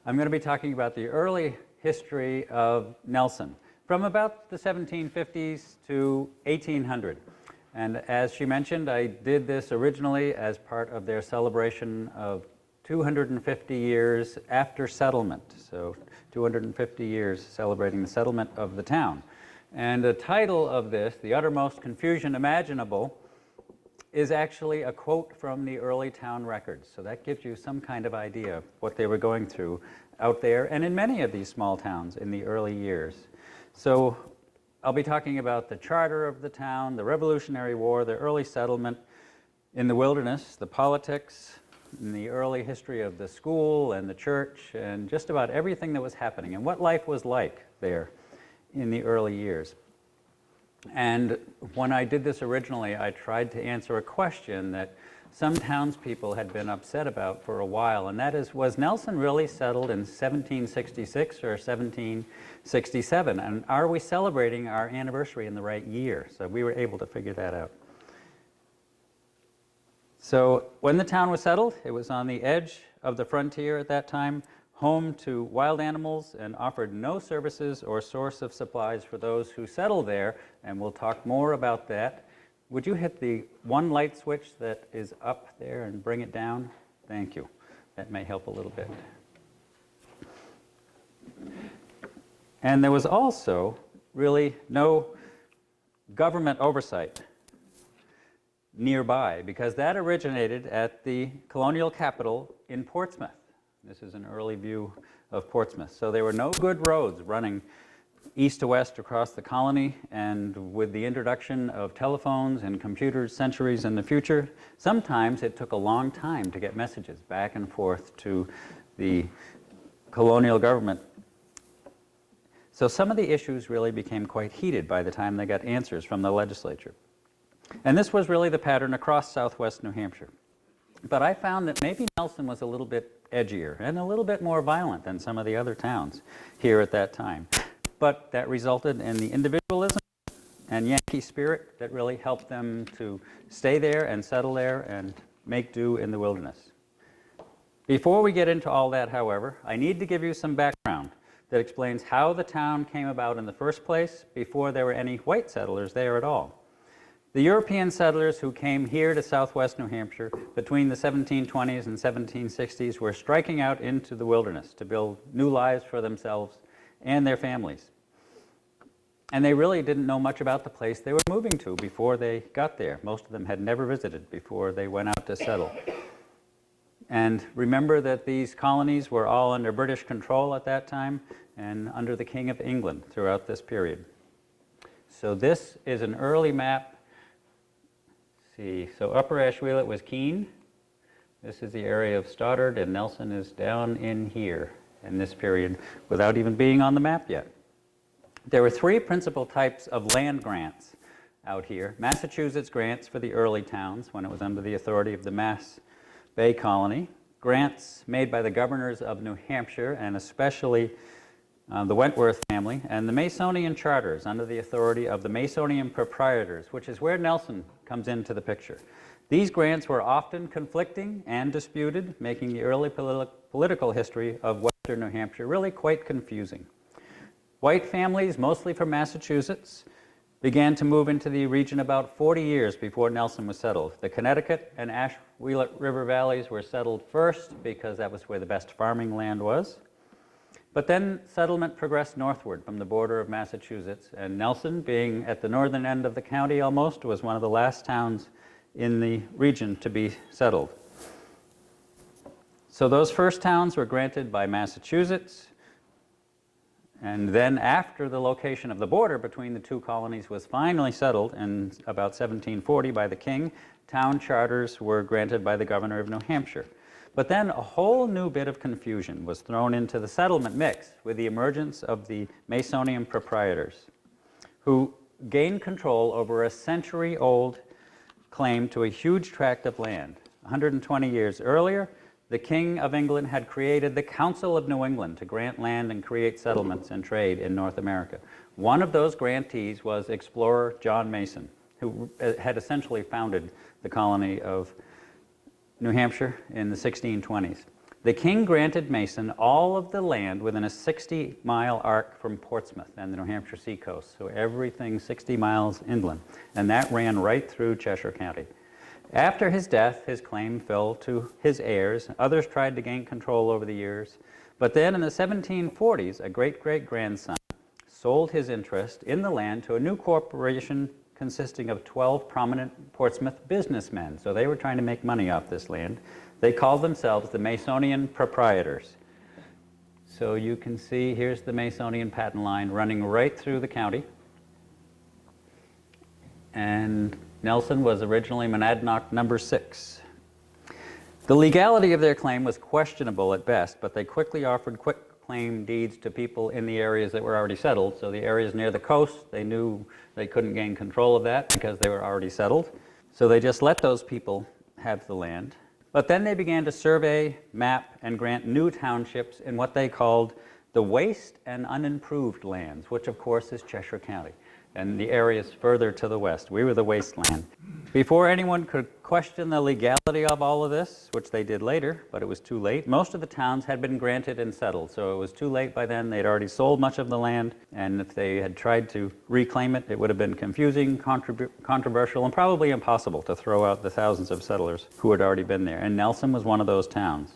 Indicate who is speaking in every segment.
Speaker 1: I'm going to be talking about the early history of Nelson from about the 1750s to 1800. And as she mentioned, I did this originally as part of their celebration of 250 years after settlement. So 250 years celebrating the settlement of the town. And the title of this, The Uttermost Confusion Imaginable, is actually a quote from the early town records. So that gives you some kind of idea of what they were going through out there and in many of these small towns in the early years. So I'll be talking about the charter of the town, the Revolutionary War, the early settlement in the wilderness, the politics, and the early history of the school and the church, and just about everything that was happening and what life was like there in the early years. And when I did this originally, I tried to answer a question that some townspeople had been upset about for a while, and that is, was Nelson really settled in 1766 or 1767? And are we celebrating our anniversary in the right year? So we were able to figure that out. So when the town was settled, it was on the edge of the frontier at that time, home to wild animals, and offered no services or source of supplies for those who settled there, and we'll talk more about that. Would you hit the one light switch that is up there and bring it down? Thank you. That may help a little bit. And there was also really no government oversight nearby, because that originated at the colonial capital in Portsmouth. This is an early view of Portsmouth. So there were no good roads running east to west across the colony, and with the introduction of telephones and computers centuries in the future, sometimes it took a long time to get messages back and forth to the colonial government. So some of the issues really became quite heated by the time they got answers from the legislature. And this was really the pattern across southwest New Hampshire. But I found that maybe Nelson was a little bit edgier and a little bit more violent than some of the other towns here at that time. But that resulted in the individualism and Yankee spirit that really helped them to stay there and settle there and make do in the wilderness. Before we get into all that, however, I need to give you some background that explains how the town came about in the first place before there were any white settlers there at all. The European settlers who came here to southwest New Hampshire between the 1720s and 1760s were striking out into the wilderness to build new lives for themselves and their families. And they really didn't know much about the place they were moving to before they got there. Most of them had never visited before they went out to settle. And remember that these colonies were all under British control at that time and under the King of England throughout this period. So this is an early map. See, so Upper Ashwellet was Keene. This is the area of Stoddard, and Nelson is down in here in this period without even being on the map yet. There were three principal types of land grants out here. Massachusetts grants for the early towns when it was under the authority of the Mass Bay Colony. Grants made by the governors of New Hampshire, and especially the Wentworth family, and the Masonian charters under the authority of the Masonian proprietors, which is where Nelson comes into the picture. These grants were often conflicting and disputed, making the early political history of western New Hampshire really quite confusing. White families, mostly from Massachusetts, began to move into the region about 40 years before Nelson was settled. The Connecticut and Ashwellet River valleys were settled first because that was where the best farming land was. But then settlement progressed northward from the border of Massachusetts, and Nelson, being at the northern end of the county almost, was one of the last towns in the region to be settled. So those first towns were granted by Massachusetts, and then after the location of the border between the two colonies was finally settled in about 1740 by the king, town charters were granted by the governor of New Hampshire. But then a whole new bit of confusion was thrown into the settlement mix with the emergence of the Masonian proprietors, who gained control over a century-old claim to a huge tract of land. 120 years earlier, the King of England had created the Council of New England to grant land and create settlements and trade in North America. One of those grantees was explorer John Mason, who had essentially founded the colony of New Hampshire in the 1620s. The king granted Mason all of the land within a 60-mile arc from Portsmouth and the New Hampshire seacoast, so everything 60 miles inland, and that ran right through Cheshire County. After his death, his claim fell to his heirs. Others tried to gain control over the years, but then in the 1740s, a great-great-grandson sold his interest in the land to a new corporation consisting of 12 prominent Portsmouth businessmen. So they were trying to make money off this land. They called themselves the Masonian Proprietors. So you can see, here's the Masonian patent line running right through the county. And Nelson was originally Monadnock number 6. The legality of their claim was questionable at best, but they quickly offered quitclaim deeds to people in the areas that were already settled. So the areas near the coast, they knew they couldn't gain control of that because they were already settled. So they just let those people have the land. But then they began to survey, map, and grant new townships in what they called the waste and unimproved lands, which of course is Cheshire County, and the areas further to the west. We were the wasteland. Before anyone could question the legality of all of this, which they did later, but it was too late, most of the towns had been granted and settled, so it was too late by then. They'd already sold much of the land, and if they had tried to reclaim it, it would have been confusing, controversial, and probably impossible to throw out the thousands of settlers who had already been there, and Nelson was one of those towns.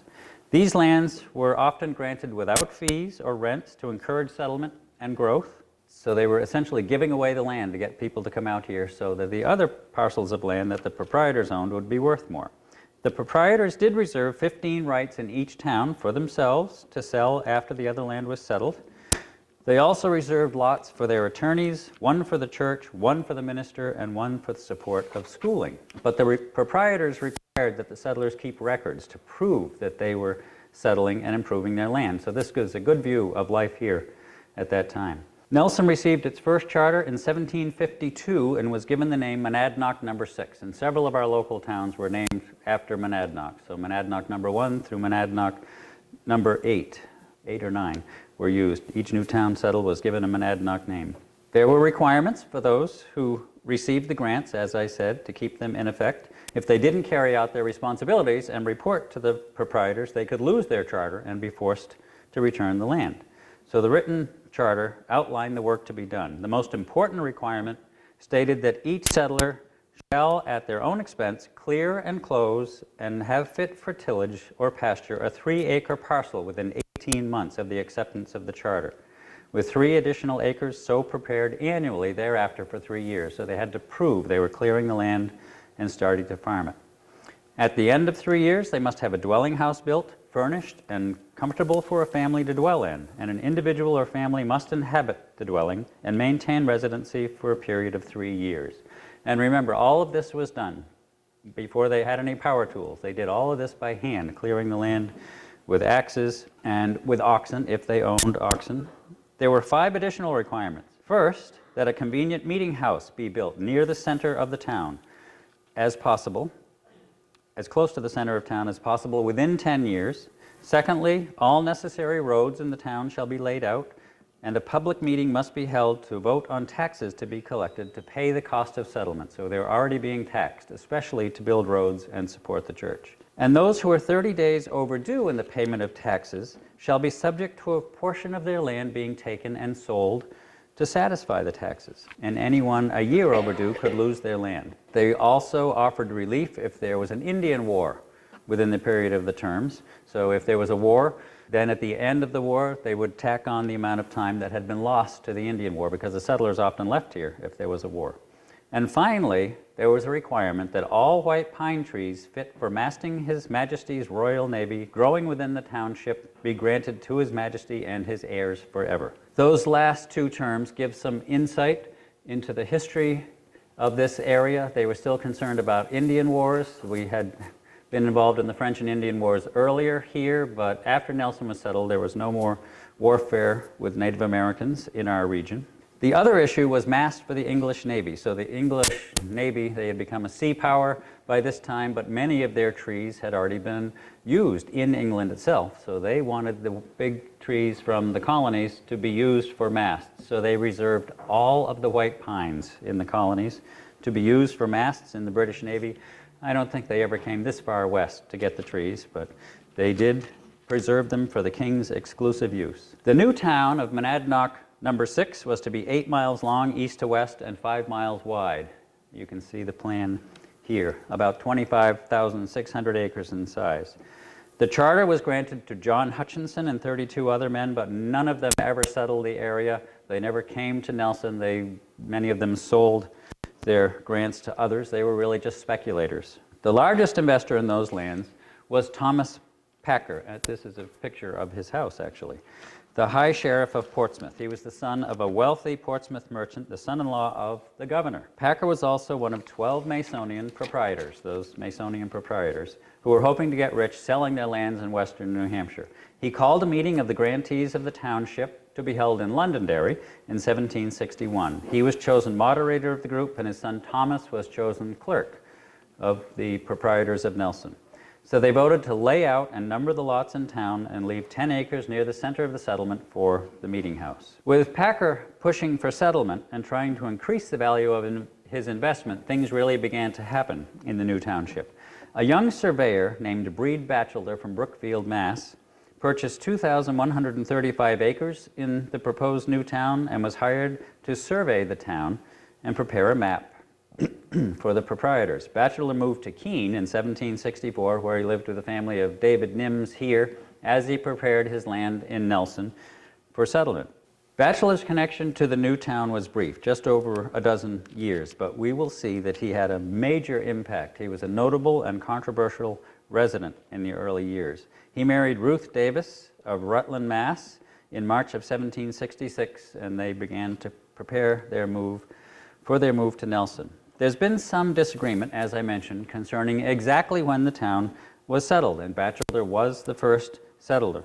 Speaker 1: These lands were often granted without fees or rents to encourage settlement and growth. So they were essentially giving away the land to get people to come out here so that the other parcels of land that the proprietors owned would be worth more. The proprietors did reserve 15 rights in each town for themselves to sell after the other land was settled. They also reserved lots for their attorneys, one for the church, one for the minister, and one for the support of schooling. But the proprietors required that the settlers keep records to prove that they were settling and improving their land. So this gives a good view of life here at that time. Nelson received its first charter in 1752 and was given the name Monadnock number 6, and several of our local towns were named after Monadnock. So Monadnock number 1 through Monadnock number 8 or 9 were used. Each new town settled was given a Monadnock name. There were requirements for those who received the grants, as I said, to keep them in effect. If they didn't carry out their responsibilities and report to the proprietors, they could lose their charter and be forced to return the land. So the written charter outlined the work to be done. The most important requirement stated that each settler shall, at their own expense, clear and close and have fit for tillage or pasture a 3-acre parcel within 18 months of the acceptance of the charter, with 3 additional acres so prepared annually thereafter for 3 years. So they had to prove they were clearing the land and starting to farm it. At the end of 3 years, they must have a dwelling house built, furnished, and comfortable for a family to dwell in, and an individual or family must inhabit the dwelling and maintain residency for a period of 3 years. And remember, all of this was done before they had any power tools. They did all of this by hand, clearing the land with axes and with oxen, if they owned oxen. There were 5 additional requirements. First, that a convenient meeting house be built near the center of the town as possible, as close to the center of town as possible within 10 years. Secondly, all necessary roads in the town shall be laid out, and a public meeting must be held to vote on taxes to be collected to pay the cost of settlement. So they're already being taxed, especially to build roads and support the church. And those who are 30 days overdue in the payment of taxes shall be subject to a portion of their land being taken and sold to satisfy the taxes, and anyone a year overdue could lose their land. They also offered relief if there was an Indian war within the period of the terms. So if there was a war, then at the end of the war, they would tack on the amount of time that had been lost to the Indian war, because the settlers often left here if there was a war. And finally, there was a requirement that all white pine trees fit for masting His Majesty's Royal Navy growing within the township be granted to His Majesty and his heirs forever. Those last 2 terms give some insight into the history of this area. They were still concerned about Indian wars. We had been involved in the French and Indian Wars earlier here, but after Nelson was settled, there was no more warfare with Native Americans in our region. The other issue was mast for the English Navy. So the English Navy, they had become a sea power by this time, but many of their trees had already been used in England itself. So they wanted the big trees from the colonies to be used for masts. So they reserved all of the white pines in the colonies to be used for masts in the British Navy. I don't think they ever came this far west to get the trees, but they did preserved them for the king's exclusive use. The new town of Monadnock No. 6 was to be 8 miles long east to west and 5 miles wide. You can see the plan here, about 25,600 acres in size. The charter was granted to John Hutchinson and 32 other men, but none of them ever settled the area. They never came to Nelson. Many of them sold their grants to others. They were really just speculators. The largest investor in those lands was Thomas Packer. This is a picture of his house, actually. The High Sheriff of Portsmouth. He was the son of a wealthy Portsmouth merchant, the son-in-law of the governor. Packer was also one of 12 Masonian proprietors, those Masonian proprietors, who were hoping to get rich selling their lands in western New Hampshire. He called a meeting of the grantees of the township to be held in Londonderry in 1761. He was chosen moderator of the group, and his son Thomas was chosen clerk of the proprietors of Nelson. So they voted to lay out and number the lots in town and leave 10 acres near the center of the settlement for the meeting house. With Packer pushing for settlement and trying to increase the value of his investment, things really began to happen in the new township. A young surveyor named Breed Batchelder from Brookfield, Mass., purchased 2,135 acres in the proposed new town and was hired to survey the town and prepare a map for the proprietors. Batchelder moved to Keene in 1764, where he lived with the family of David Nims here, as he prepared his land in Nelson for settlement. Batchelder's connection to the new town was brief, just over a dozen years, but we will see that he had a major impact. He was a notable and controversial resident in the early years. He married Ruth Davis of Rutland, Mass. in March of 1766, and they began to prepare their move to Nelson. There's been some disagreement, as I mentioned, concerning exactly when the town was settled, and Batchelder was the first settler.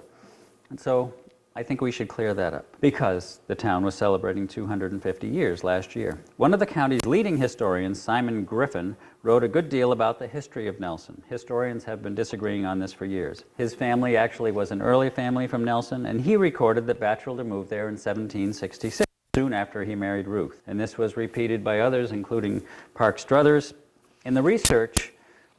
Speaker 1: And so I think we should clear that up, because the town was celebrating 250 years last year. One of the county's leading historians, Simon Griffin, wrote a good deal about the history of Nelson. Historians have been disagreeing on this for years. His family actually was an early family from Nelson, and he recorded that Batchelder moved there in 1766. Soon after he married Ruth. And this was repeated by others, including Park Struthers. In the research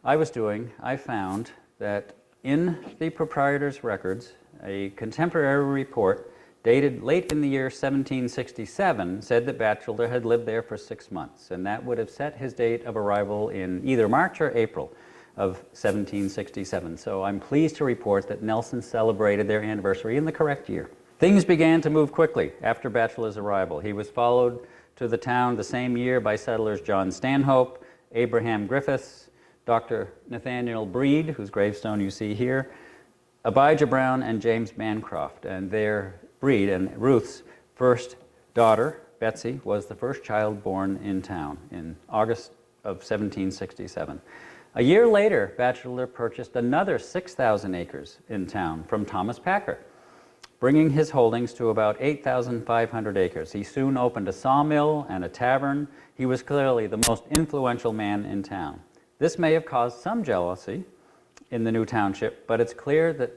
Speaker 1: I was doing, I found that in the proprietor's records, a contemporary report dated late in the year 1767 said that Batchelder had lived there for 6 months, and that would have set his date of arrival in either March or April of 1767. So I'm pleased to report that Nelson celebrated their anniversary in the correct year. Things began to move quickly after Batchelder's arrival. He was followed to the town the same year by settlers John Stanhope, Abraham Griffiths, Dr. Nathaniel Breed, whose gravestone you see here, Abijah Brown, and James Bancroft. And their Breed and Ruth's first daughter, Betsy, was the first child born in town in August of 1767. A year later, Batchelder purchased another 6,000 acres in town from Thomas Packer, bringing his holdings to about 8,500 acres. He soon opened a sawmill and a tavern. He was clearly the most influential man in town. This may have caused some jealousy in the new township, but it's clear that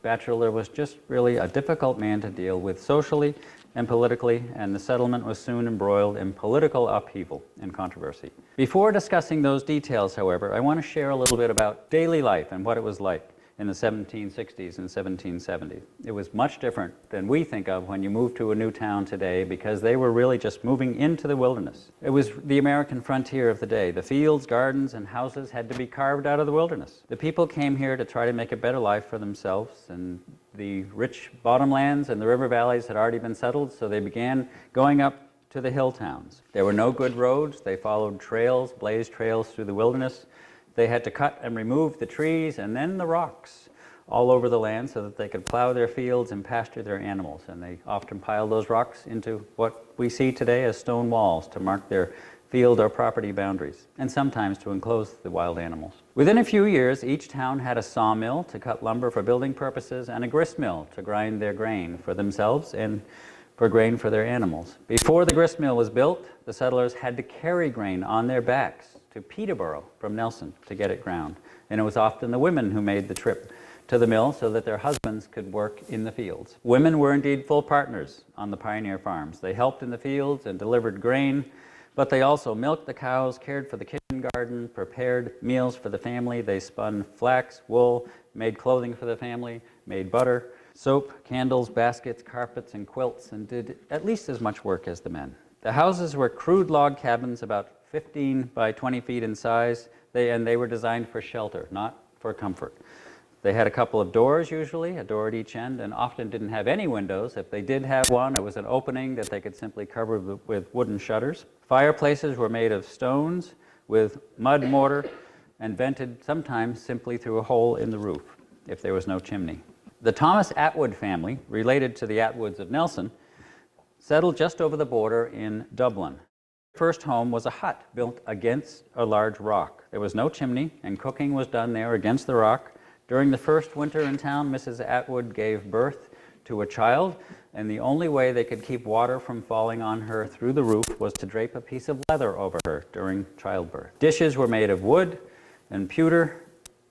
Speaker 1: Batchelder was just really a difficult man to deal with socially and politically, and the settlement was soon embroiled in political upheaval and controversy. Before discussing those details, however, I want to share a little bit about daily life and what it was like in the 1760s and 1770s. It was much different than we think of when you move to a new town today, because they were really just moving into the wilderness. It was the American frontier of the day. The fields, gardens, and houses had to be carved out of the wilderness. The people came here to try to make a better life for themselves, and the rich bottomlands and the river valleys had already been settled, so they began going up to the hill towns. There were no good roads. They followed trails, blazed trails through the wilderness. They had to cut and remove the trees and then the rocks all over the land so that they could plow their fields and pasture their animals. And they often piled those rocks into what we see today as stone walls to mark their field or property boundaries, and sometimes to enclose the wild animals. Within a few years, each town had a sawmill to cut lumber for building purposes and a gristmill to grind their grain for themselves and for grain for their animals. Before the gristmill was built, the settlers had to carry grain on their backs to Peterborough from Nelson to get it ground. And it was often the women who made the trip to the mill so that their husbands could work in the fields. Women were indeed full partners on the pioneer farms. They helped in the fields and delivered grain, but they also milked the cows, cared for the kitchen garden, prepared meals for the family. They spun flax, wool, made clothing for the family, made butter, soap, candles, baskets, carpets, and quilts, and did at least as much work as the men. The houses were crude log cabins about 15 by 20 feet in size, and they were designed for shelter, not for comfort. They had a couple of doors usually, a door at each end, and often didn't have any windows. If they did have one, it was an opening that they could simply cover with wooden shutters. Fireplaces were made of stones with mud mortar and vented sometimes simply through a hole in the roof if there was no chimney. The Thomas Atwood family, related to the Atwoods of Nelson, settled just over the border in Dublin. Their first home was a hut built against a large rock. There was no chimney, and cooking was done there against the rock. During the first winter in town, Mrs. Atwood gave birth to a child, and the only way they could keep water from falling on her through the roof was to drape a piece of leather over her during childbirth. Dishes were made of wood and pewter,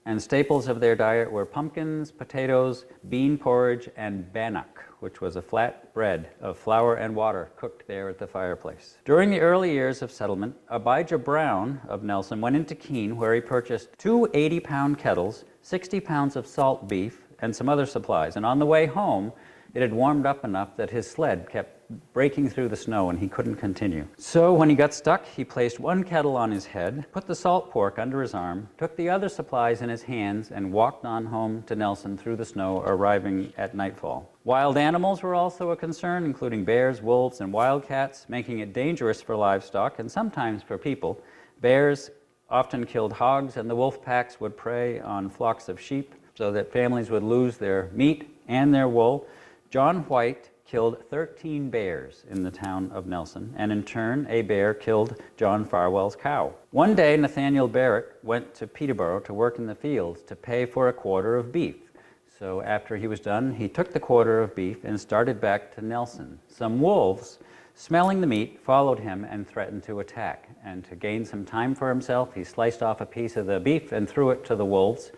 Speaker 1: and staples of their diet were pumpkins, potatoes, bean porridge, and bannock, which was a flat bread of flour and water cooked there at the fireplace. During the early years of settlement, Abijah Brown of Nelson went into Keene, where he purchased 2 80-pound kettles, 60 pounds of salt beef, and some other supplies. And on the way home, it had warmed up enough that his sled kept breaking through the snow and he couldn't continue. So when he got stuck, he placed one kettle on his head, put the salt pork under his arm, took the other supplies in his hands, and walked on home to Nelson through the snow, arriving at nightfall. Wild animals were also a concern, including bears, wolves, and wildcats, making it dangerous for livestock and sometimes for people. Bears often killed hogs, and the wolf packs would prey on flocks of sheep so that families would lose their meat and their wool. John White killed 13 bears in the town of Nelson, and in turn, a bear killed John Farwell's cow. One day, Nathaniel Barrett went to Peterborough to work in the fields to pay for a quarter of beef. So after he was done, he took the quarter of beef and started back to Nelson. Some wolves, smelling the meat, followed him and threatened to attack. And to gain some time for himself, he sliced off a piece of the beef and threw it to the wolves,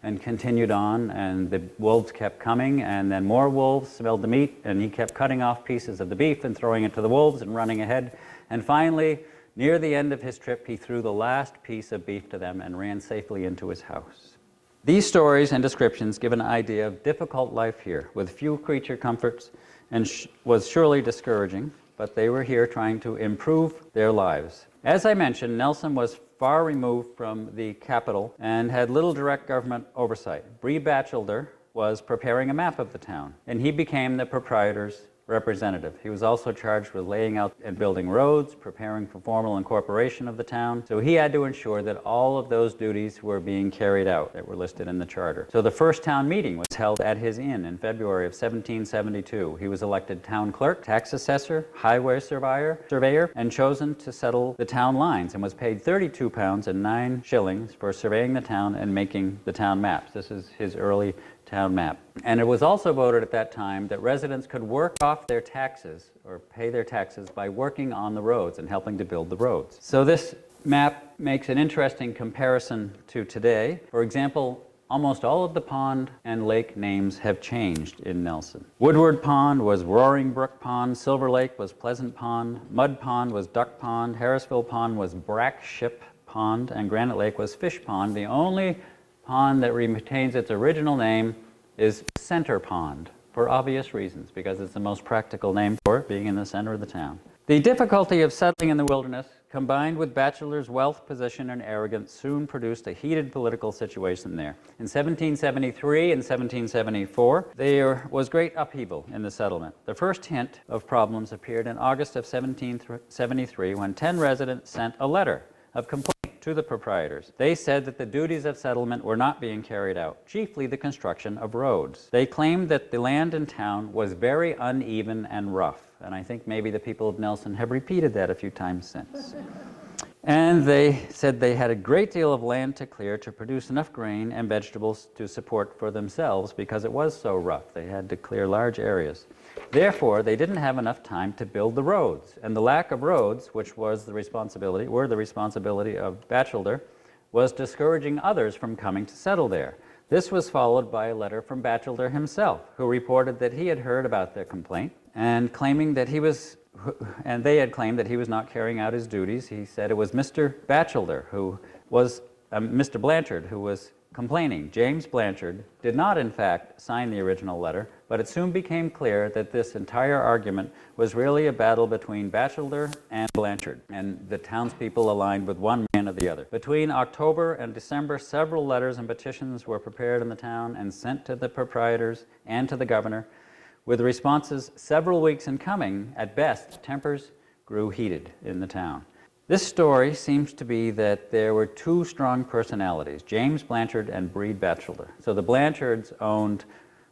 Speaker 1: and continued on, and the wolves kept coming, and then more wolves smelled the meat, and he kept cutting off pieces of the beef and throwing it to the wolves and running ahead. And finally, near the end of his trip, he threw the last piece of beef to them and ran safely into his house. These stories and descriptions give an idea of difficult life here, with few creature comforts, and was surely discouraging, but they were here trying to improve their lives. As I mentioned, Nelson was far removed from the capital and had little direct government oversight. Bree Batchelder was preparing a map of the town, and he became the proprietor's representative. He was also charged with laying out and building roads, preparing for formal incorporation of the town. So he had to ensure that all of those duties were being carried out that were listed in the charter. So the first town meeting was held at his inn in February of 1772. He was elected town clerk, tax assessor, highway surveyor, and chosen to settle the town lines, and was paid 32 pounds and 9 shillings for surveying the town and making the town maps. This is his early town map. And it was also voted at that time that residents could work off their taxes or pay their taxes by working on the roads and helping to build the roads. So this map makes an interesting comparison to today. For example, almost all of the pond and lake names have changed in Nelson. Woodward Pond was Roaring Brook Pond, Silver Lake was Pleasant Pond, Mud Pond was Duck Pond, Harrisville Pond was Brackship Pond, and Granite Lake was Fish Pond. The only pond that retains its original name is Center Pond, for obvious reasons, because it's the most practical name for it, being in the center of the town. The difficulty of settling in the wilderness, combined with Batchelder's wealth, position, and arrogance, soon produced a heated political situation there. In 1773 and 1774, there was great upheaval in the settlement. The first hint of problems appeared in August of 1773, when 10 residents sent a letter of complaint to the proprietors. They said that the duties of settlement were not being carried out, chiefly the construction of roads. They claimed that the land in town was very uneven and rough, and I think maybe the people of Nelson have repeated that a few times since. And they said they had a great deal of land to clear to produce enough grain and vegetables to support for themselves because it was so rough. They had to clear large areas. Therefore, they didn't have enough time to build the roads, and the lack of roads, which was the responsibility of Batchelder, was discouraging others from coming to settle there. This was followed by a letter from Batchelder himself, who reported that he had heard about their complaint and they had claimed that he was not carrying out his duties. He said it was Mr. Batchelder Mr. Blanchard, who was complaining. James Blanchard did not, in fact, sign the original letter, but it soon became clear that this entire argument was really a battle between Batchelor and Blanchard, and the townspeople aligned with one man or the other. Between October and December, several letters and petitions were prepared in the town and sent to the proprietors and to the governor, with responses several weeks in coming. At best, tempers grew heated in the town. This story seems to be that there were two strong personalities, James Blanchard and Breed Batchelor. So the Blanchards owned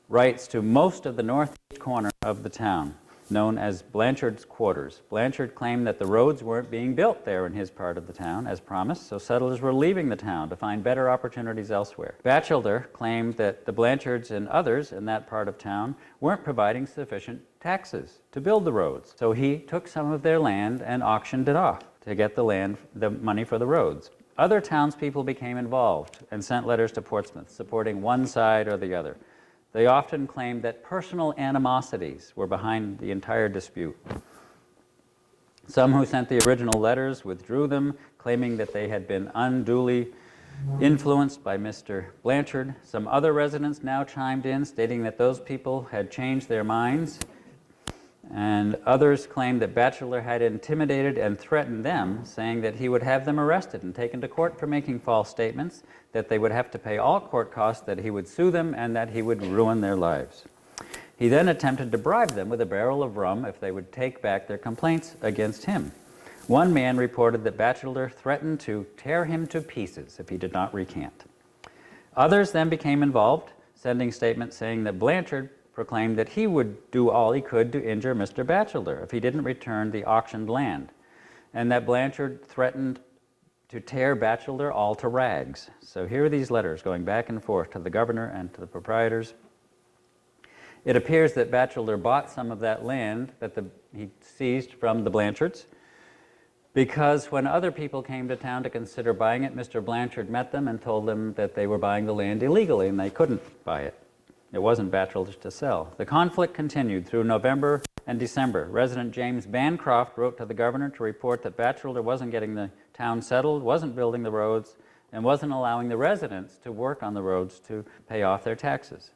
Speaker 1: rights to most of the northeast corner of the town, known as Blanchard's Quarters. Blanchard claimed that the roads weren't being built there in his part of the town, as promised, so settlers were leaving the town to find better opportunities elsewhere. Batchelor claimed that the Blanchards and others in that part of town weren't providing sufficient taxes to build the roads, so he took some of their land and auctioned it off to get the money for the roads. Other townspeople became involved and sent letters to Portsmouth supporting one side or the other. They often claimed that personal animosities were behind the entire dispute. Some who sent the original letters withdrew them, claiming that they had been unduly influenced by Mr. Blanchard. Some other residents now chimed in, stating that those people had changed their minds, and others claimed that Batchelor had intimidated and threatened them, saying that he would have them arrested and taken to court for making false statements, that they would have to pay all court costs, that he would sue them, and that he would ruin their lives. He then attempted to bribe them with a barrel of rum if they would take back their complaints against him. One man reported that Batchelor threatened to tear him to pieces if he did not recant. Others then became involved, sending statements saying that Blanchard proclaimed that he would do all he could to injure Mr. Batchelor if he didn't return the auctioned land, and that Blanchard threatened to tear Batchelor all to rags. So here are these letters going back and forth to the governor and to the proprietors. It appears that Batchelor bought some of that land that he seized from the Blanchards, because when other people came to town to consider buying it, Mr. Blanchard met them and told them that they were buying the land illegally and they couldn't buy it. It wasn't Batchelor's to sell. The conflict continued through November and December. Resident James Bancroft wrote to the governor to report that Batchelor wasn't getting the town settled, wasn't building the roads, and wasn't allowing the residents to work on the roads to pay off their taxes.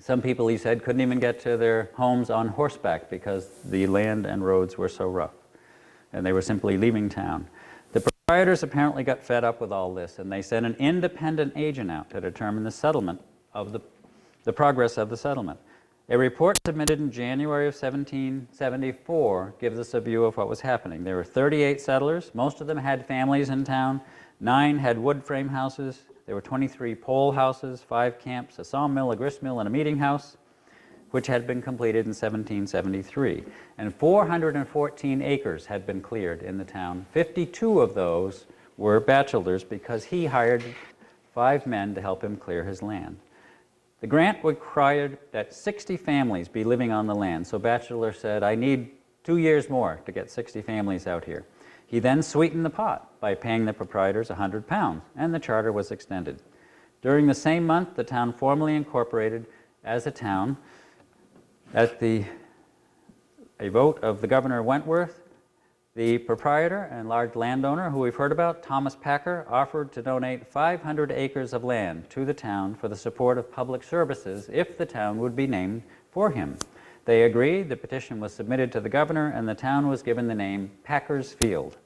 Speaker 1: Some people, he said, couldn't even get to their homes on horseback because the land and roads were so rough, and they were simply leaving town. The proprietors apparently got fed up with all this, and they sent an independent agent out to determine the settlement of the progress of the settlement. A report submitted in January of 1774 gives us a view of what was happening. There were 38 settlers. Most of them had families in town. 9 had wood frame houses. There were 23 pole houses, 5 camps, a sawmill, a gristmill, and a meeting house, which had been completed in 1773. And 414 acres had been cleared in the town. 52 of those were Batchelor's because he hired 5 men to help him clear his land. The grant required that 60 families be living on the land, so Batchelor said, I need 2 years more to get 60 families out here. He then sweetened the pot by paying the proprietors £100, and the charter was extended. During the same month, the town formally incorporated as a town. At a vote of the Governor Wentworth, the proprietor and large landowner who we've heard about, Thomas Packer, offered to donate 500 acres of land to the town for the support of public services if the town would be named for him. They agreed, the petition was submitted to the governor, and the town was given the name Packer's Field.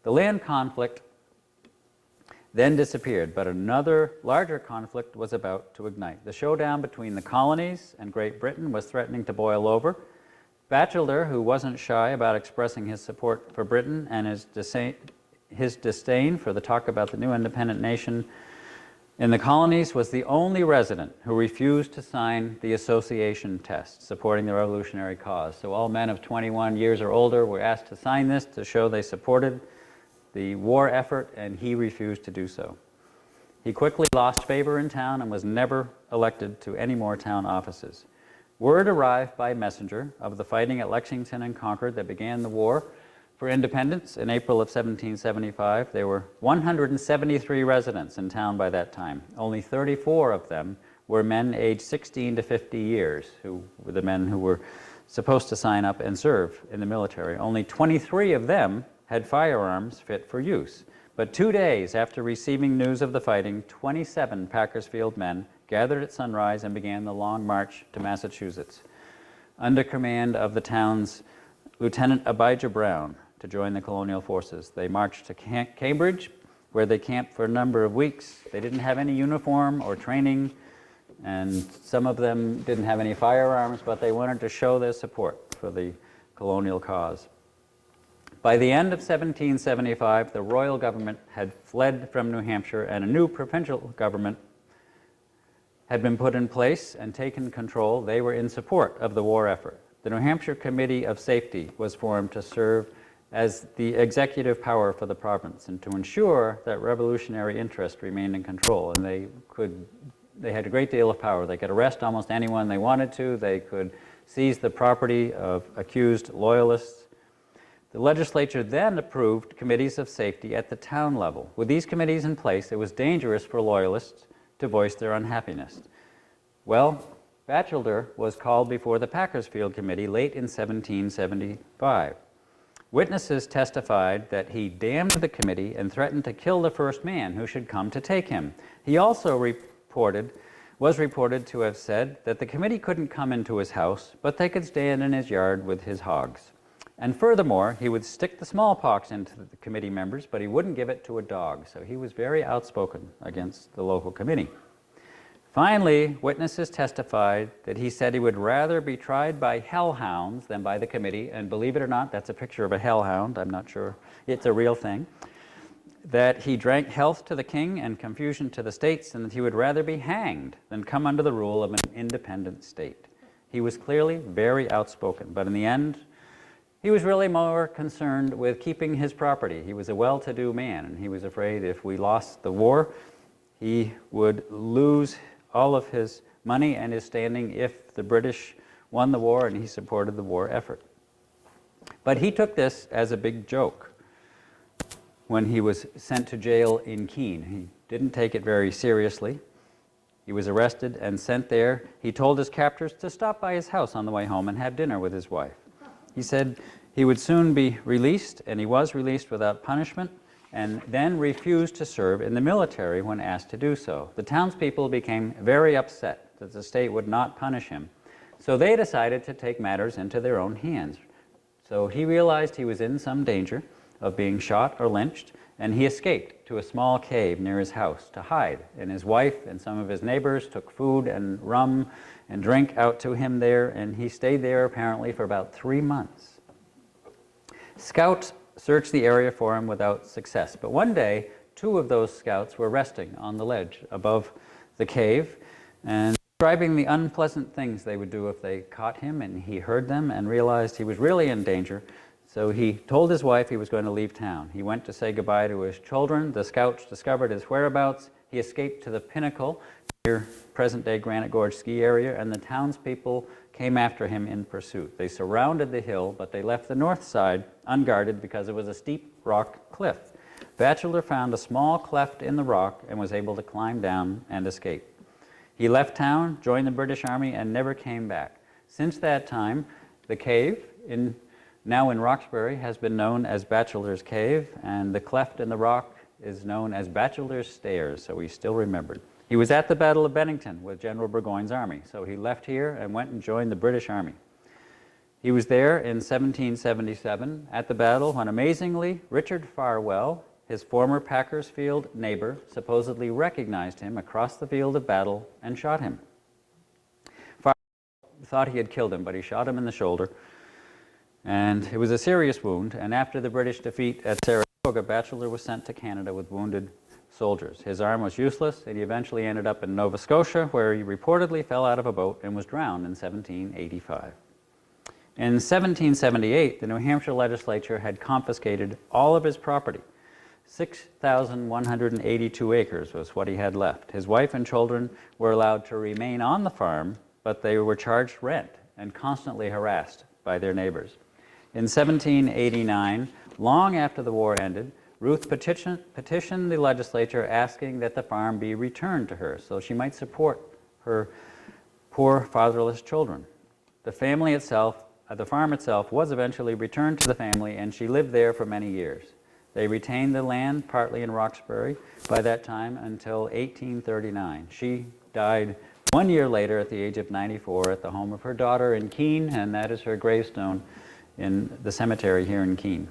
Speaker 1: The land conflict then disappeared, but another larger conflict was about to ignite. The showdown between the colonies and Great Britain was threatening to boil over. Batchelor, who wasn't shy about expressing his support for Britain and his disdain for the talk about the new independent nation in the colonies, was the only resident who refused to sign the association test supporting the revolutionary cause. So all men of 21 years or older were asked to sign this to show they supported the war effort, and he refused to do so. He quickly lost favor in town and was never elected to any more town offices. Word arrived by messenger of the fighting at Lexington and Concord that began the war for independence in April of 1775. There were 173 residents in town by that time. Only 34 of them were men aged 16 to 50 years, who were the men who were supposed to sign up and serve in the military. Only 23 of them had firearms fit for use. But 2 days after receiving news of the fighting, 27 Packersfield men gathered at sunrise and began the long march to Massachusetts, under command of the town's Lieutenant Abijah Brown, to join the colonial forces. They marched to Cambridge, where they camped for a number of weeks. They didn't have any uniform or training, and some of them didn't have any firearms, but they wanted to show their support for the colonial cause. By the end of 1775, the royal government had fled from New Hampshire, and a new provincial government had been put in place and taken control. They were in support of the war effort. The New Hampshire Committee of Safety was formed to serve as the executive power for the province and to ensure that revolutionary interest remained in control. And they had a great deal of power. They could arrest almost anyone they wanted to. They could seize the property of accused loyalists. The legislature then approved committees of safety at the town level. With these committees in place, it was dangerous for loyalists to voice their unhappiness. Well, Batchelder was called before the Packersfield Committee late in 1775. Witnesses testified that he damned the committee and threatened to kill the first man who should come to take him. He also was reported to have said that the committee couldn't come into his house, but they could stand in his yard with his hogs. And furthermore, he would stick the smallpox into the committee members, but he wouldn't give it to a dog. So he was very outspoken against the local committee. Finally, witnesses testified that he said he would rather be tried by hellhounds than by the committee. And believe it or not, that's a picture of a hellhound. I'm not sure it's a real thing. That he drank health to the king and confusion to the states, and that he would rather be hanged than come under the rule of an independent state. He was clearly very outspoken, but in the end, he was really more concerned with keeping his property. He was a well-to-do man, and he was afraid if we lost the war, he would lose all of his money and his standing if the British won the war, and he supported the war effort. But he took this as a big joke when he was sent to jail in Keene. He didn't take it very seriously. He was arrested and sent there. He told his captors to stop by his house on the way home and have dinner with his wife. He said he would soon be released, and he was released without punishment, and then refused to serve in the military when asked to do so. The townspeople became very upset that the state would not punish him, so they decided to take matters into their own hands. So he realized he was in some danger of being shot or lynched, and he escaped to a small cave near his house to hide. And his wife and some of his neighbors took food and rum and drink out to him there, and he stayed there apparently for about 3 months. Scouts searched the area for him without success, but one day 2 of those scouts were resting on the ledge above the cave and describing the unpleasant things they would do if they caught him, and he heard them and realized he was really in danger. So he told his wife he was going to leave town. He went to say goodbye to his children. The scouts discovered his whereabouts. He escaped to the pinnacle near present-day Granite Gorge ski area, and the townspeople came after him in pursuit. They surrounded the hill, but they left the north side unguarded because it was a steep rock cliff. Batchelder found a small cleft in the rock and was able to climb down and escape. He left town, joined the British Army, and never came back. Since that time, the cave, now in Roxbury, has been known as Batchelder's Cave, and the cleft in the rock is known as Batchelder's Stairs, so he's still remembered. He was at the Battle of Bennington with General Burgoyne's army, so he left here and went and joined the British Army. He was there in 1777 at the battle when, amazingly, Richard Farwell, his former Packersfield neighbor, supposedly recognized him across the field of battle and shot him. Farwell thought he had killed him, but he shot him in the shoulder, and it was a serious wound, and after the British defeat at Saratoga, Batchelder was sent to Canada with wounded soldiers. His arm was useless, and he eventually ended up in Nova Scotia, where he reportedly fell out of a boat and was drowned in 1785. In 1778, the New Hampshire legislature had confiscated all of his property. 6,182 acres was what he had left. His wife and children were allowed to remain on the farm, but they were charged rent and constantly harassed by their neighbors. In 1789, long after the war ended, Ruth petitioned the legislature asking that the farm be returned to her so she might support her poor fatherless children. The farm itself was eventually returned to the family, and she lived there for many years. They retained the land, partly in Roxbury, by that time until 1839. She died 1 year later at the age of 94 at the home of her daughter in Keene, and that is her gravestone in the cemetery here in Keene.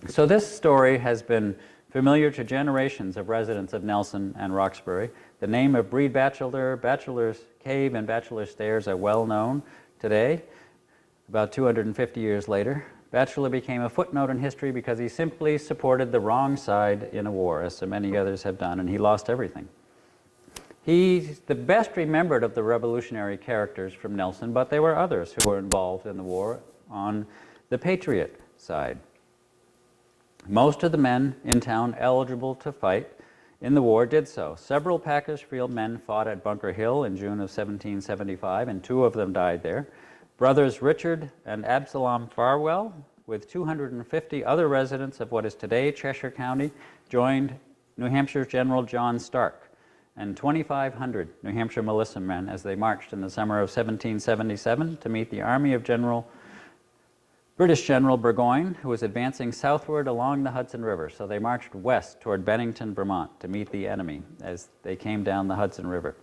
Speaker 1: So this story has been familiar to generations of residents of Nelson and Roxbury. The name of Breed Batchelor, Bachelors Cave, and Bachelor Stairs are well known today. About 250 years later, Batchelor became a footnote in history because he simply supported the wrong side in a war, as so many others have done, and he lost everything. He's the best remembered of the revolutionary characters from Nelson, but there were others who were involved in the war on the Patriot side. Most of the men in town eligible to fight in the war did so. Several Packersfield men fought at Bunker Hill in June of 1775, and 2 of them died there. Brothers Richard and Absalom Farwell, with 250 other residents of what is today Cheshire County, joined New Hampshire's General John Stark and 2,500 New Hampshire militia men as they marched in the summer of 1777 to meet the army of British General Burgoyne, who was advancing southward along the Hudson River. So they marched west toward Bennington, Vermont, to meet the enemy as they came down the Hudson River.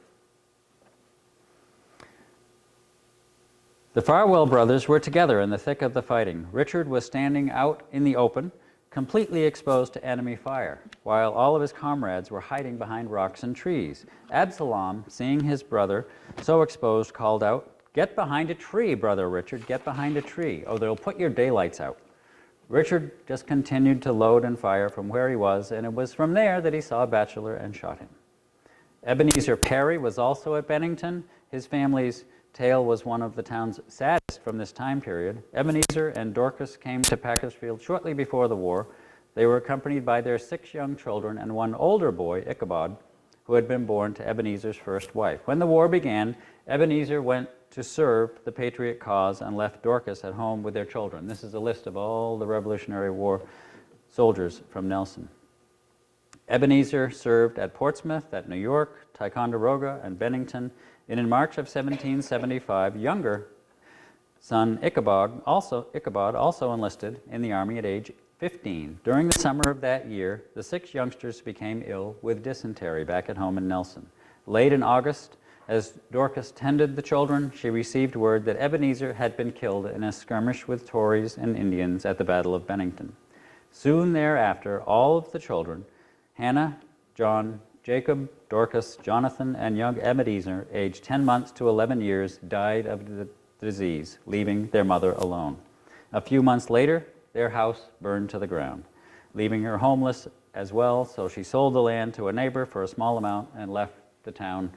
Speaker 1: The Farwell brothers were together in the thick of the fighting. Richard was standing out in the open, completely exposed to enemy fire, while all of his comrades were hiding behind rocks and trees. Absalom, seeing his brother so exposed, called out, "Get behind a tree, Brother Richard, get behind a tree, or they'll put your daylights out." Richard just continued to load and fire from where he was, and it was from there that he saw Batchelor and shot him. Ebenezer Perry was also at Bennington. His family's tale was one of the town's saddest from this time period. Ebenezer and Dorcas came to Packersfield shortly before the war. They were accompanied by their 6 young children and 1 older boy, Ichabod, who had been born to Ebenezer's first wife. When the war began, Ebenezer went to serve the Patriot cause and left Dorcas at home with their children. This is a list of all the Revolutionary War soldiers from Nelson. Ebenezer served at Portsmouth, at New York, Ticonderoga, and Bennington, and in March of 1775, younger son Ichabod also enlisted in the army at age 15. During the summer of that year, the 6 youngsters became ill with dysentery back at home in Nelson. Late in August, as Dorcas tended the children, she received word that Ebenezer had been killed in a skirmish with Tories and Indians at the Battle of Bennington. Soon thereafter, all of the children, Hannah, John, Jacob, Dorcas, Jonathan, and young Ebenezer, aged 10 months to 11 years, died of the disease, leaving their mother alone. A few months later, their house burned to the ground, leaving her homeless as well, so she sold the land to a neighbor for a small amount and left the town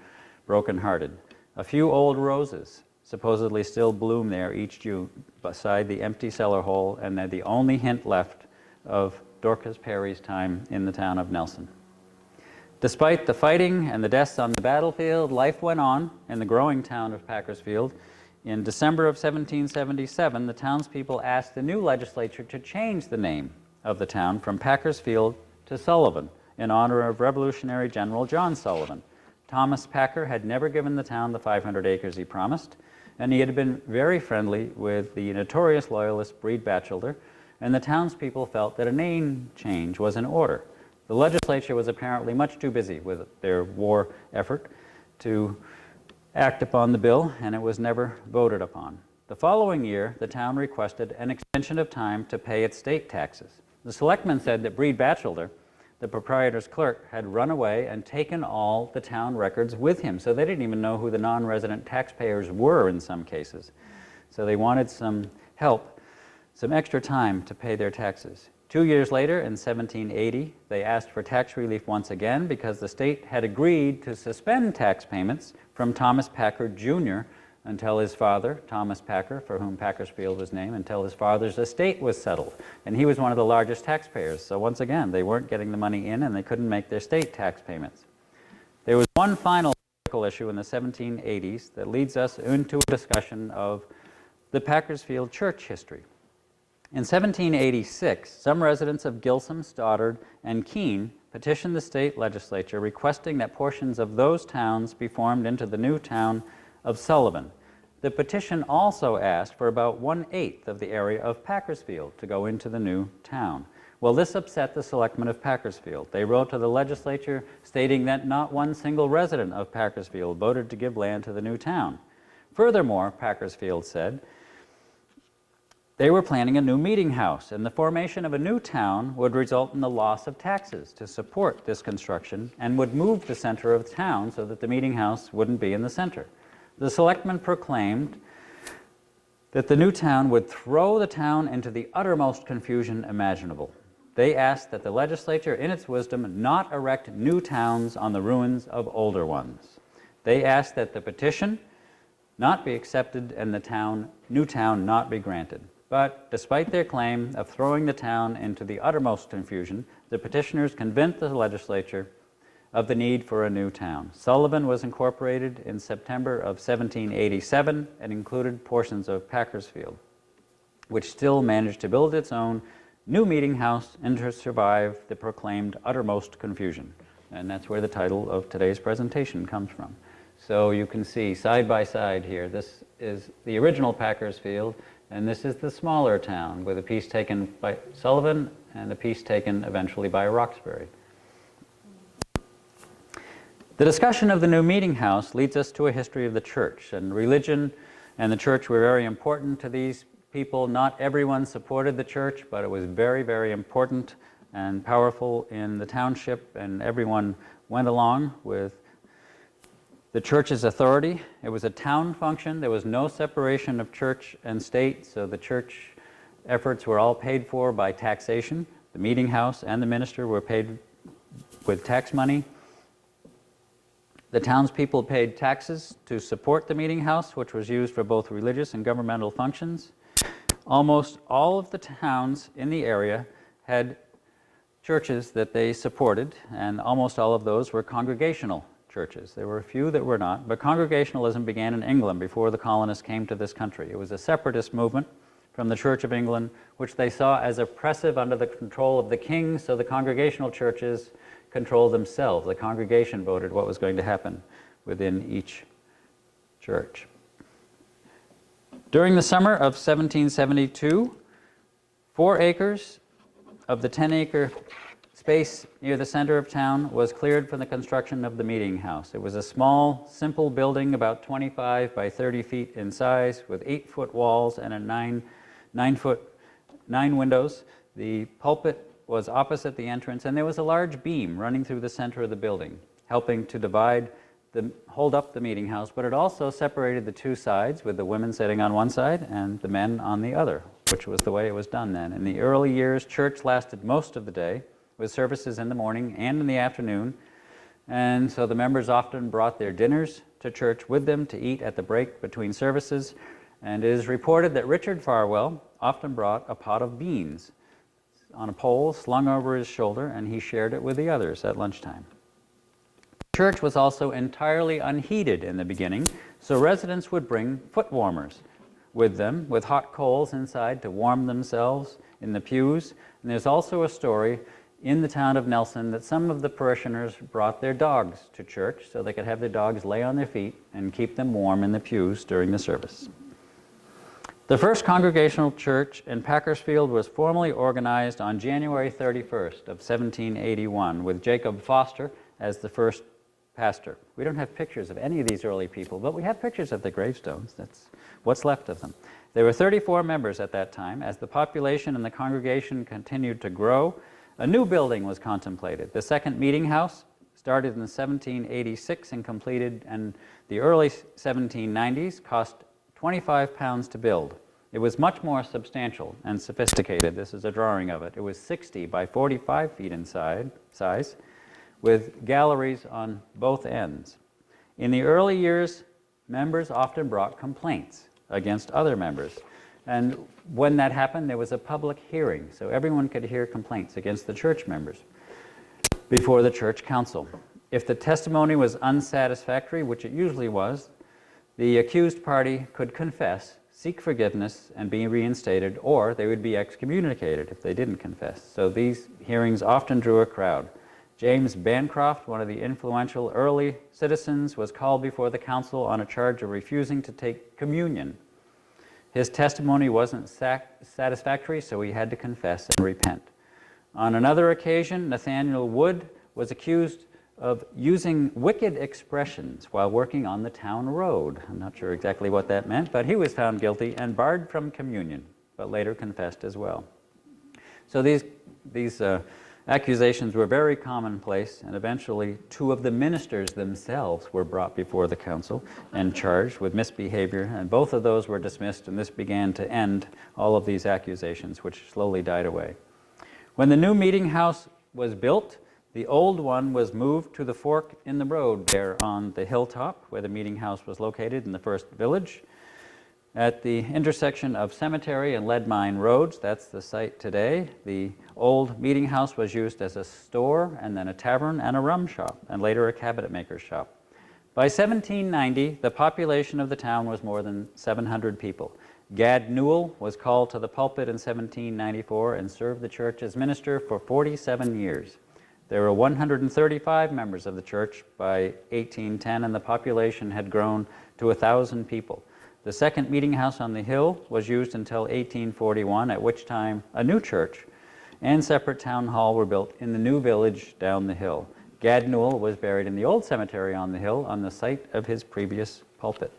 Speaker 1: broken-hearted. A few old roses supposedly still bloom there each June beside the empty cellar hole, and they're the only hint left of Dorcas Perry's time in the town of Nelson. Despite the fighting and the deaths on the battlefield, life went on in the growing town of Packersfield. In December of 1777, the townspeople asked the new legislature to change the name of the town from Packersfield to Sullivan in honor of Revolutionary General John Sullivan. Thomas Packer had never given the town the 500 acres he promised, and he had been very friendly with the notorious loyalist Breed Batchelor, and the townspeople felt that a name change was in order. The legislature was apparently much too busy with their war effort to act upon the bill, and it was never voted upon. The following year, the town requested an extension of time to pay its state taxes. The selectmen said that Breed Batchelor, the proprietor's clerk, had run away and taken all the town records with him, so they didn't even know who the non-resident taxpayers were in some cases. So they wanted some help, some extra time to pay their taxes. 2 years later, in 1780, they asked for tax relief once again because the state had agreed to suspend tax payments from Thomas Packer Jr. until his father, Thomas Packer, for whom Packersfield was named, until his father's estate was settled. And he was one of the largest taxpayers. So once again, they weren't getting the money in and they couldn't make their state tax payments. There was one final political issue in the 1780s that leads us into a discussion of the Packersfield church history. In 1786, some residents of Gilsum, Stoddard, and Keene petitioned the state legislature requesting that portions of those towns be formed into the new town of Sullivan. The petition also asked for about 1/8 of the area of Packersfield to go into the new town. Well, this upset the selectmen of Packersfield. They wrote to the legislature stating that not one single resident of Packersfield voted to give land to the new town. Furthermore, Packersfield said, they were planning a new meeting house, and the formation of a new town would result in the loss of taxes to support this construction and would move the center of town so that the meeting house wouldn't be in the center. The selectmen proclaimed that the new town would throw the town into the uttermost confusion imaginable. They asked that the legislature, in its wisdom, not erect new towns on the ruins of older ones. They asked that the petition not be accepted and the new town not be granted. But despite their claim of throwing the town into the uttermost confusion, the petitioners convinced the legislature of the need for a new town. Sullivan was incorporated in September of 1787 and included portions of Packersfield, which still managed to build its own new meeting house and to survive the proclaimed uttermost confusion. And that's where the title of today's presentation comes from. So you can see side by side here, this is the original Packersfield, and this is the smaller town with a piece taken by Sullivan and a piece taken eventually by Roxbury. The discussion of the new meeting house leads us to a history of the church, and religion and the church were very important to these people. Not everyone supported the church, but it was very, very important and powerful in the township, and everyone went along with the church's authority. It was a town function. There was no separation of church and state, so the church efforts were all paid for by taxation. The meeting house and the minister were paid with tax money. The townspeople paid taxes to support the meeting house, which was used for both religious and governmental functions. Almost all of the towns in the area had churches that they supported, and almost all of those were congregational churches. There were a few that were not, but Congregationalism began in England before the colonists came to this country. It was a separatist movement from the Church of England, which they saw as oppressive under the control of the king, so the congregational churches controlled themselves. The congregation voted what was going to happen within each church. During the summer of 1772, 4 acres of the 10-acre space near the center of town was cleared for the construction of the meeting house. It was a small, simple building about 25 by 30 feet in size with 8-foot walls and 9 windows. The pulpit was opposite the entrance, and there was a large beam running through the center of the building, helping to hold up the meeting house, but it also separated the 2 sides with the women sitting on one side and the men on the other, which was the way it was done then. In the early years, church lasted most of the day, with services in the morning and in the afternoon, and so the members often brought their dinners to church with them to eat at the break between services, and it is reported that Richard Farwell often brought a pot of beans on a pole slung over his shoulder, and he shared it with the others at lunchtime. The church was also entirely unheated in the beginning, so residents would bring foot warmers with them with hot coals inside to warm themselves in the pews. And there's also a story in the town of Nelson that some of the parishioners brought their dogs to church so they could have their dogs lay on their feet and keep them warm in the pews during the service. The first congregational church in Packersfield was formally organized on January 31st of 1781 with Jacob Foster as the first pastor. We don't have pictures of any of these early people, but we have pictures of the gravestones. That's what's left of them. There were 34 members at that time. As the population and the congregation continued to grow, a new building was contemplated. The second meeting house started in 1786 and completed in the early 1790s, cost £25 to build. It was much more substantial and sophisticated. This is a drawing of it. It was 60 by 45 feet in size, with galleries on both ends. In the early years, members often brought complaints against other members. And when that happened, there was a public hearing, so everyone could hear complaints against the church members before the church council. If the testimony was unsatisfactory, which it usually was, the accused party could confess, seek forgiveness, and be reinstated, or they would be excommunicated if they didn't confess. So these hearings often drew a crowd. James Bancroft, one of the influential early citizens, was called before the council on a charge of refusing to take communion. His testimony wasn't satisfactory, so he had to confess and repent. On another occasion, Nathaniel Wood was accused of using wicked expressions while working on the town road. I'm not sure exactly what that meant, but he was found guilty and barred from communion, but later confessed as well. So these accusations were very commonplace, and eventually 2 of the ministers themselves were brought before the council and charged with misbehavior, and both of those were dismissed, and this began to end all of these accusations, which slowly died away. When the new meeting house was built, the old one was moved to the fork in the road there on the hilltop where the meeting house was located in the first village. At the intersection of Cemetery and Lead Mine Roads, that's the site today, the old meeting house was used as a store and then a tavern and a rum shop, and later a cabinet maker's shop. By 1790, the population of the town was more than 700 people. Gad Newell was called to the pulpit in 1794 and served the church as minister for 47 years. There were 135 members of the church by 1810, and the population had grown to 1,000 people. The second meeting house on the hill was used until 1841, at which time a new church and separate town hall were built in the new village down the hill. Gad Newell was buried in the old cemetery on the hill on the site of his previous pulpit.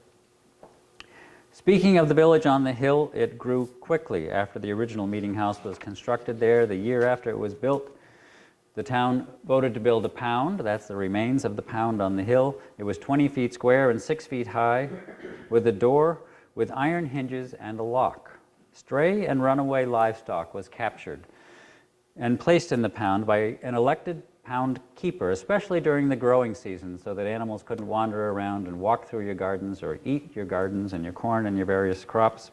Speaker 1: Speaking of the village on the hill, it grew quickly after the original meeting house was constructed there. The year after it was built, the town voted to build a pound. That's the remains of the pound on the hill. It was 20 feet square and 6 feet high, with a door with iron hinges and a lock. Stray and runaway livestock was captured and placed in the pound by an elected pound keeper, especially during the growing season, so that animals couldn't wander around and walk through your gardens or eat your gardens and your corn and your various crops.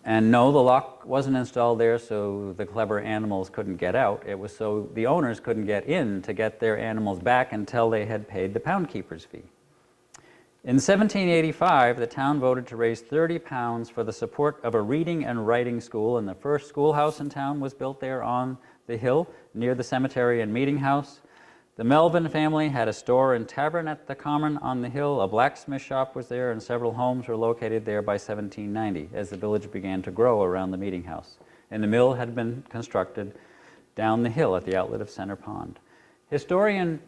Speaker 1: And no, the lock wasn't installed there so the clever animals couldn't get out. It was so the owners couldn't get in to get their animals back until they had paid the pound keeper's fee. In 1785, the town voted to raise 30 pounds for the support of a reading and writing school, and the first schoolhouse in town was built there on the hill near the cemetery and meeting house. The Melvin family had a store and tavern at the common on the hill. A blacksmith shop was there, and several homes were located there by 1790 as the village began to grow around the meeting house. And the mill had been constructed down the hill at the outlet of Center Pond. Historian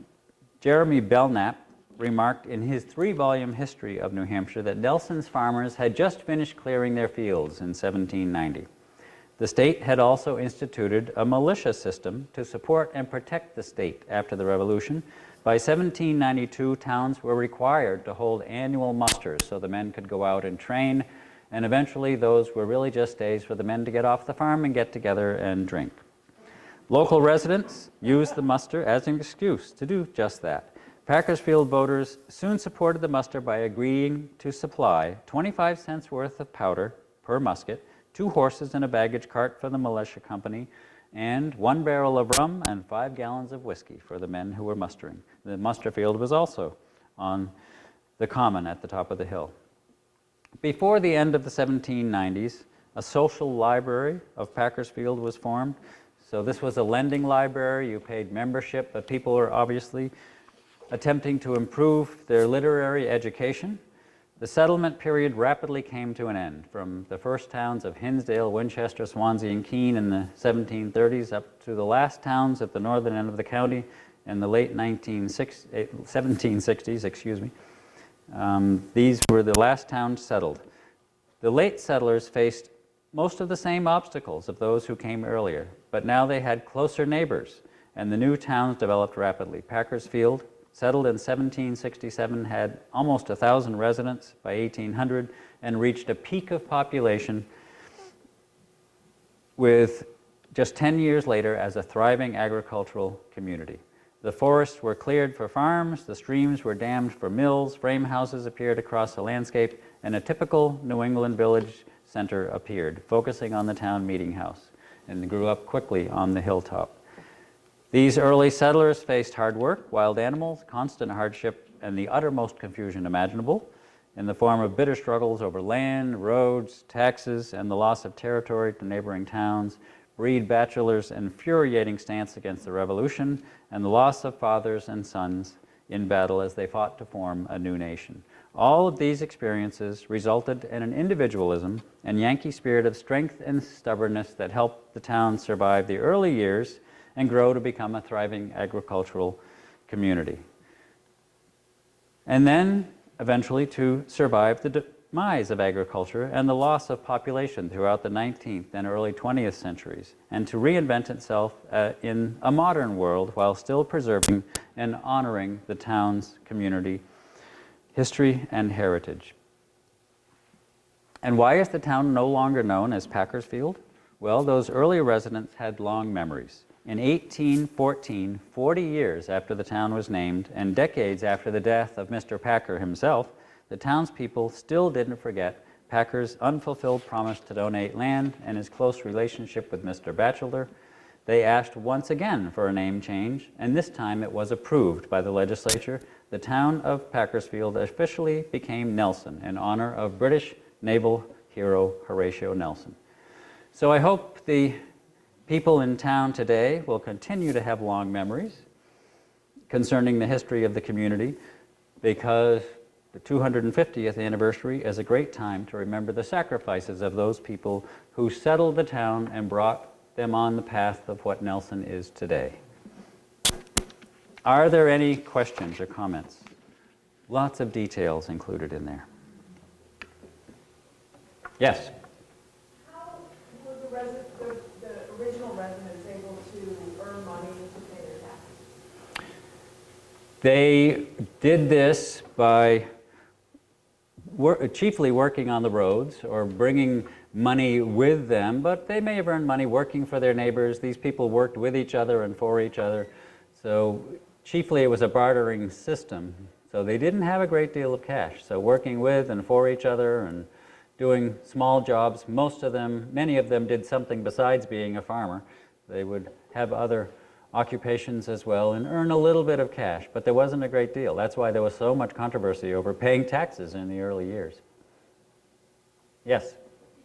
Speaker 1: Jeremy Belknap remarked in his 3-volume history of New Hampshire that Nelson's farmers had just finished clearing their fields in 1790. The state had also instituted a militia system to support and protect the state after the Revolution. By 1792, towns were required to hold annual musters so the men could go out and train, and eventually those were really just days for the men to get off the farm and get together and drink. Local residents used the muster as an excuse to do just that. Packersfield voters soon supported the muster by agreeing to supply 25 cents worth of powder per musket, 2 horses and a baggage cart for the militia company, and 1 barrel of rum and 5 gallons of whiskey for the men who were mustering. The muster field was also on the common at the top of the hill. Before the end of the 1790s, a social library of Packersfield was formed. So this was a lending library. You paid membership, but people were obviously attempting to improve their literary education. The settlement period rapidly came to an end, from the first towns of Hinsdale, Winchester, Swansea, and Keene in the 1730s up to the last towns at the northern end of the county in the late 1760s. These were the last towns settled. The late settlers faced most of the same obstacles of those who came earlier, but now they had closer neighbors, and the new towns developed rapidly. Packersfield, settled in 1767, had almost 1,000 residents by 1800 and reached a peak of population with just 10 years later as a thriving agricultural community. The forests were cleared for farms, the streams were dammed for mills, frame houses appeared across the landscape, and a typical New England village center appeared, focusing on the town meeting house, and grew up quickly on the hilltop. These early settlers faced hard work, wild animals, constant hardship, and the uttermost confusion imaginable in the form of bitter struggles over land, roads, taxes, and the loss of territory to neighboring towns, Breed Bachelors' infuriating stance against the Revolution, and the loss of fathers and sons in battle as they fought to form a new nation. All of these experiences resulted in an individualism and Yankee spirit of strength and stubbornness that helped the town survive the early years and grow to become a thriving agricultural community. And then, eventually, to survive the demise of agriculture and the loss of population throughout the 19th and early 20th centuries, and to reinvent itself in a modern world while still preserving and honoring the town's community history and heritage. And why is the town no longer known as Packersfield? Well, those early residents had long memories. In 1814, 40 years after the town was named, and decades after the death of Mr. Packer himself, the townspeople still didn't forget Packer's unfulfilled promise to donate land and his close relationship with Mr. Batchelor. They asked once again for a name change, and this time it was approved by the legislature. The town of Packersfield officially became Nelson in honor of British naval hero Horatio Nelson. So I hope the people in town today will continue to have long memories concerning the history of the community, because the 250th anniversary is a great time to remember the sacrifices of those people who settled the town and brought them on the path of what Nelson is today. Are there any questions or comments? Lots of details included in there. Yes?
Speaker 2: How were the original residents able to earn money to pay their taxes?
Speaker 1: They did this by chiefly working on the roads or bringing money with them, but they may have earned money working for their neighbors. These people worked with each other and for each other. So chiefly it was a bartering system. So they didn't have a great deal of cash. So working with and for each other and doing small jobs, many of them did something besides being a farmer. They would have other occupations as well and earn a little bit of cash, but there wasn't a great deal. That's why there was so much controversy over paying taxes in the early years. Yes?
Speaker 3: Did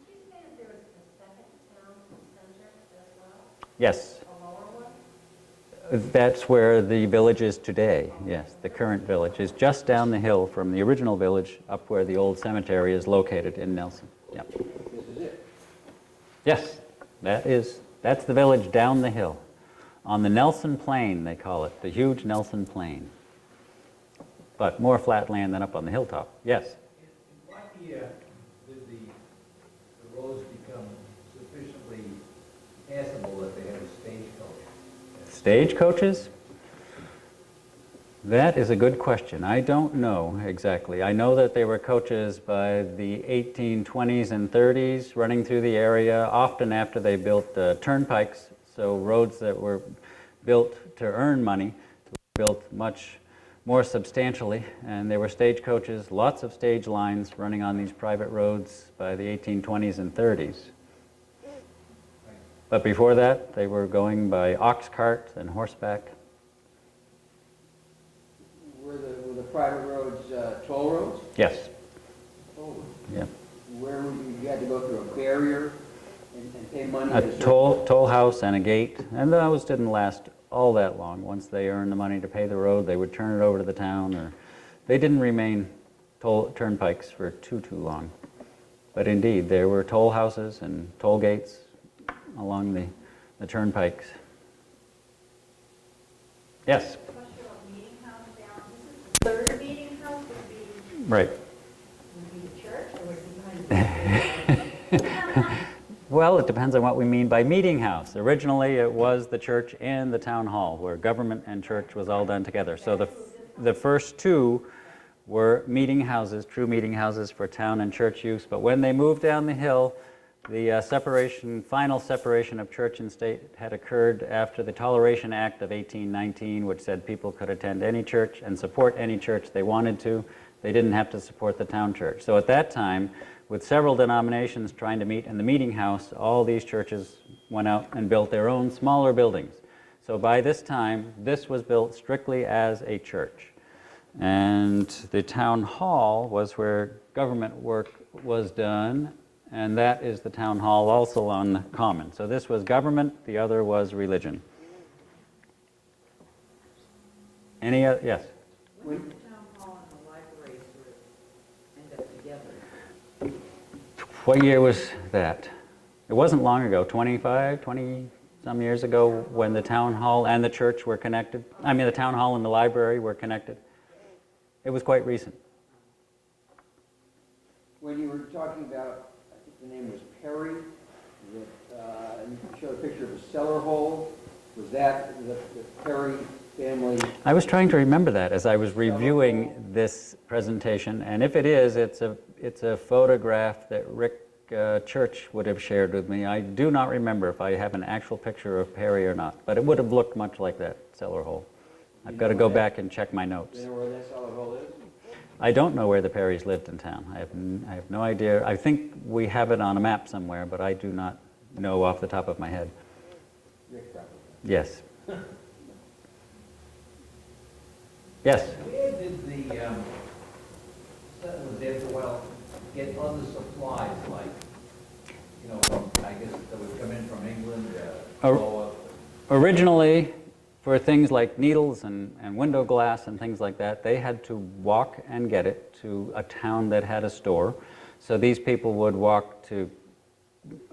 Speaker 3: you say that there was a second town center as well?
Speaker 1: Yes.
Speaker 3: A lower one?
Speaker 1: That's where the village is today, yes. The current village is just down the hill from the original village up where the old cemetery is located in Nelson. Yep.
Speaker 4: This is it?
Speaker 1: Yes, that's the village down the hill. On the Nelson Plain, they call it, the huge Nelson Plain. But more flat land than up on the hilltop. Yes?
Speaker 4: In what year did the roads become sufficiently passable that they had a stagecoach?
Speaker 1: Stagecoaches? That is a good question. I don't know exactly. I know that there were coaches by the 1820s and 30s running through the area, often after they built turnpikes. So roads that were built to earn money were built much more substantially, and there were stagecoaches, lots of stage lines running on these private roads by the 1820s and 30s. But before that, they were going by ox cart and horseback.
Speaker 5: Were the private roads toll roads?
Speaker 1: Yes.
Speaker 5: Toll roads.
Speaker 1: Yeah.
Speaker 5: Where you had to go through a barrier and pay money?
Speaker 1: A toll house and a gate, and those didn't last all that long. Once they earned the money to pay the road, they would turn it over to the town, or they didn't remain turnpikes for too long. But indeed, there were toll houses and toll gates along the turnpikes. Yes?
Speaker 3: Question about meeting house down. This is the third meeting house would be,
Speaker 1: Right.
Speaker 3: would be the church or would it be behind the
Speaker 1: Well, it depends on what we mean by meeting house. Originally, it was the church and the town hall, where government and church was all done together. So the first two were meeting houses, true meeting houses for town and church use. But when they moved down the hill, the final separation of church and state had occurred after the Toleration Act of 1819, which said people could attend any church and support any church they wanted to. They didn't have to support the town church. So at that time, with several denominations trying to meet in the meeting house, all these churches went out and built their own smaller buildings. So by this time, this was built strictly as a church. And the town hall was where government work was done, and that is the town hall also on the common. So this was government, the other was religion. Any other? Yes?
Speaker 3: When did the town hall and the library sort of end up together?
Speaker 1: What year was that? It wasn't long ago, 20 some years ago, when the town hall and the church were connected. I mean, the town hall and the library were connected. It was quite recent.
Speaker 5: When you were talking about, I think the name was Perry, that you showed a picture of a cellar hole. Was that the Perry family?
Speaker 1: I was trying to remember that as I was reviewing this presentation, and if it is, it's a photograph that Rick Church would have shared with me. I do not remember if I have an actual picture of Perry or not, but it would have looked much like that cellar hole. I've got to go back and check my notes.
Speaker 5: Do you know where that cellar hole is?
Speaker 1: I don't know where the Perrys lived in town. I have no idea. I think we have it on a map somewhere, but I do not know off the top of my head.
Speaker 5: Rick probably.
Speaker 1: Yes. Yes.
Speaker 4: Where did the settlers after a while get other supplies like, you know, I guess that would come in from England, blow up?
Speaker 1: Originally, for things like needles and window glass and things like that, they had to walk and get it to a town that had a store. So these people would walk to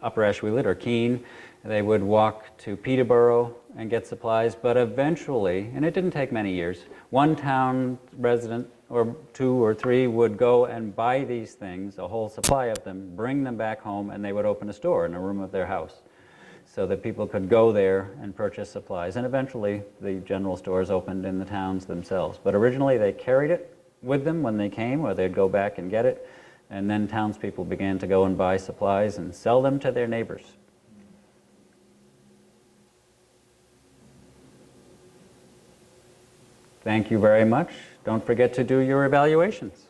Speaker 1: Upper Ashwellet or Keene. They would walk to Peterborough and get supplies, but eventually, and it didn't take many years, one town resident or 2 or 3 would go and buy these things, a whole supply of them, bring them back home, and they would open a store in a room of their house so that people could go there and purchase supplies. And eventually, the general stores opened in the towns themselves. But originally, they carried it with them when they came, or they'd go back and get it, and then townspeople began to go and buy supplies and sell them to their neighbors. Thank you very much. Don't forget to do your evaluations.